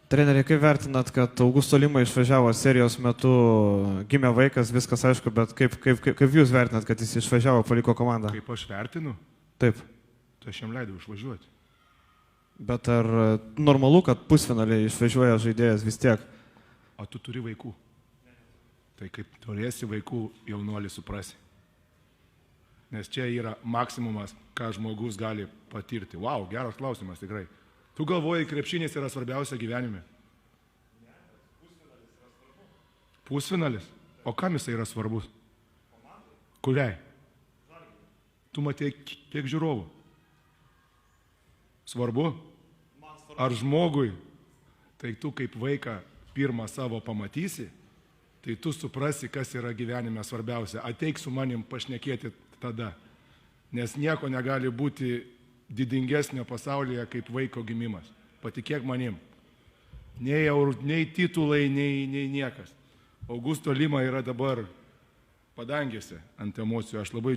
Treneri, kaip vertinat, kad Augusto Lima išvažiavo serijos metu, gimė vaikas, viskas aišku, bet kaip jūs vertinat, kad jis išvažiavo, paliko komandą? Kaip aš vertinu, Taip. tai aš jam leidau išvažiuoti. Bet ar normalu, kad pusfinaliai išvažiuoja žaidėjas vis tiek? O tu turi vaikų. Tai kaip turėsi vaikų, jaunuolį suprasi. Nes čia yra maksimumas, ką žmogus gali patirti. Vau, geras klausimas tikrai. Tu galvoji, krepšinis yra svarbiausia gyvenime? Pusfinalis? O kam jisai yra svarbus? Kuriai? Tu matei kiek žiūrovų? Svarbu? Ar žmogui? Tai tu kaip vaiką pirmą savo pamatysi, tai tu suprasi, kas yra gyvenime svarbiausia. Ateik su manim pašnekėti tada. Nes nieko negali būti didingesnio pasaulyje kaip vaiko gimimas. Patikėk manim. Nei titulai, nei niekas. Augusto Lima yra dabar padangėse ant emocijų. Aš labai džiaugiuosi.